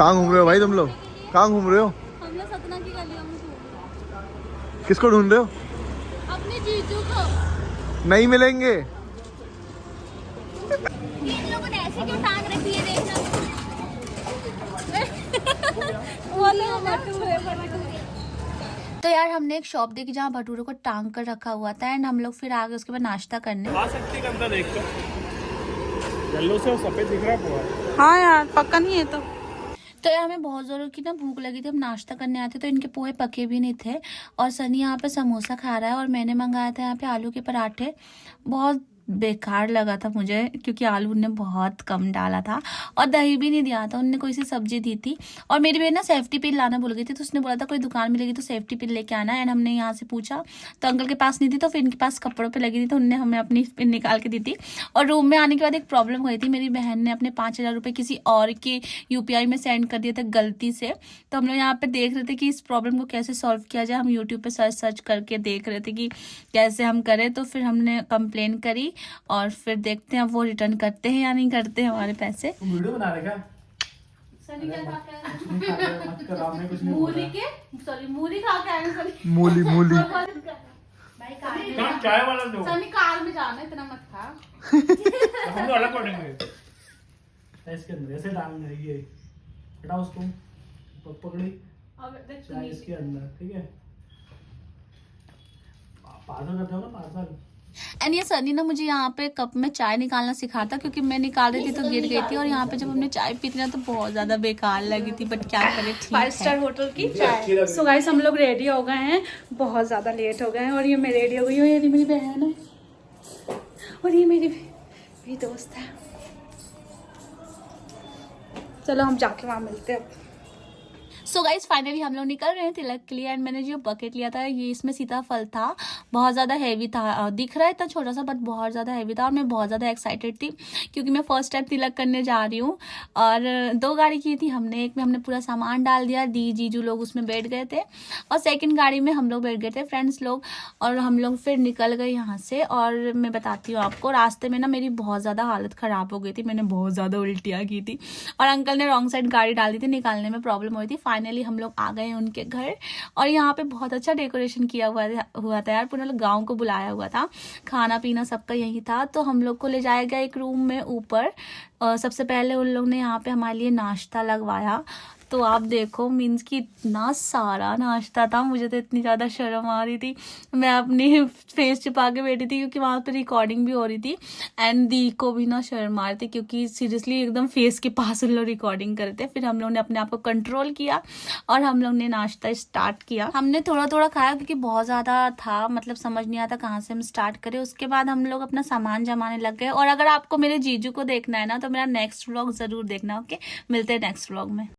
कहाँ घूम रहे हो भाई तुम लोग? कहाँ घूम रहे हो? हम लोग सतना की गलियों में घूम रहे हैं। किसको ढूंढ रहे हो? अपने जीजू को। नहीं मिलेंगे। इन लोगों ने ऐसे क्यों टांग रखी है देखना। वो लोग भटूरे भटूरे। तो यार हमने एक शॉप देखी जहाँ भटूरे को टांग कर रखा हुआ था एंड हम लोग फिर आगे उसके बाद नाश्ता करने आ सकती है अंदर देख कर। येलो से सफेद दिख रहा है पूरा। हाँ यार पक्का नहीं है तो यार हमें बहुत जोरों की ना भूख लगी थी। हम नाश्ता करने आते तो इनके पोहे पके भी नहीं थे और सनी यहाँ पे समोसा खा रहा है और मैंने मंगाया था यहाँ पे आलू के पराठे। बहुत बेकार लगा था मुझे क्योंकि आलू ने बहुत कम डाला था और दही भी नहीं दिया था। उनने कोई सी सब्जी दी थी और मेरी बहन ना सेफ्टी पिन लाना भूल गई थी तो उसने बोला था कोई दुकान मिलेगी तो सेफ्टी पिन लेके आना। एंड हमने यहाँ से पूछा तो अंकल के पास नहीं थी तो फिर इनके पास कपड़ों पे लगी थी तो उनने हमें अपनी पिन निकाल के दी थी। और रूम में आने के बाद एक प्रॉब्लम हुई थी। मेरी बहन ने अपने 5,000 रुपये किसी और के UPI में सेंड कर दिए थे गलती से। तो हम लोग यहाँ पे देख रहे थे कि इस प्रॉब्लम को कैसे सॉल्व किया जाए। हम यूट्यूब पे सर्च करके देख रहे थे कि कैसे हम करें। तो फिर हमने कंप्लेन करी और फिर देखते हैं वो रिटर्न करते हैं या नहीं करते हैं हमारे पैसे। वीडियो बना रहे क्या? सनी क्या खा के आए? मत कर, आपने कुछ नहीं बोला। मूली खा के आए सनी। मूली मूली। भाई कार चाय वाला दो। सनी कार में जाना इतना मत खा। हम तो अलग पढ़ेंगे। इसके अंदर ऐसे डालना है ये। हटाओ उसको। पकड़ी। अब देख चाय इसके अंदर, ठीक है? पार्सल करते हो ना पार्सल। एंड ये सनी ना मुझे यहाँ पे कप में चाय निकालना सिखाता क्योंकि मैं निकाल रही थी तो गिर गई थी। और यहाँ पे जब हमने चाय पी थी तो बहुत ज्यादा बेकार लगी थी बट क्या करें, ठीक 5 स्टार होटल की चाय। सो गाइस हम लोग रेडी हो गए हैं, बहुत ज्यादा लेट हो गए हैं और ये मैं रेडी हो गई हूँ। ये मेरी बहन है और ये मेरी दोस्त है। चलो हम जाके वहाँ मिलते हैं। सो गाइज फाइनली हम लोग निकल रहे हैं तिलक के लिए। एंड मैंने जो बकेट लिया था ये इसमें सीताफल था, बहुत ज़्यादा हैवी था। दिख रहा है इतना छोटा सा बट बहुत ज़्यादा हैवी था और मैं बहुत ज़्यादा एक्साइटेड थी क्योंकि मैं फर्स्ट टाइम तिलक करने जा रही हूँ। और 2 गाड़ी की थी हमने, एक में हमने पूरा सामान डाल दिया, दी जीजू लोग उसमें बैठ गए थे और सेकेंड गाड़ी में हम लोग बैठ गए थे फ्रेंड्स लोग। और हम लोग फिर निकल गए यहाँ से। और मैं बताती हूँ आपको, रास्ते में ना मेरी बहुत ज़्यादा हालत ख़राब हो गई थी, मैंने बहुत ज़्यादा उल्टियाँ की थी और अंकल ने रॉन्ग साइड गाड़ी डाल दी थी, निकालने में प्रॉब्लम हुई थी। फाइनली हम लोग आ गए हैं उनके घर और यहाँ पे बहुत अच्छा डेकोरेशन किया हुआ था यार। पूरा गांव को बुलाया हुआ था, खाना पीना सबका यही था। तो हम लोग को ले जाया गया एक रूम में ऊपर। सबसे पहले उन लोग ने यहाँ पे हमारे लिए नाश्ता लगवाया। तो आप देखो मीन्स कि इतना सारा नाश्ता था, मुझे तो इतनी ज़्यादा शर्म आ रही थी। मैं अपनी फेस छिपा के बैठी थी क्योंकि वहाँ पे रिकॉर्डिंग भी हो रही थी। एंड दी को भी ना शर्म आ रही थी क्योंकि सीरियसली एकदम फेस के पास उन लोग रिकॉर्डिंग कर रहे थे। फिर हम लोग ने अपने आप को कंट्रोल किया और हम लोग ने नाश्ता स्टार्ट किया। हमने थोड़ा थोड़ा खाया क्योंकि बहुत ज़्यादा था, मतलब समझ नहीं आता कहाँ से हम स्टार्ट करें। उसके बाद हम लोग अपना सामान जमाने लग गए। और अगर आपको मेरे जीजू को देखना है ना तो मेरा नेक्स्ट व्लॉग ज़रूर देखना। ओके, मिलते हैं नेक्स्ट व्लॉग में।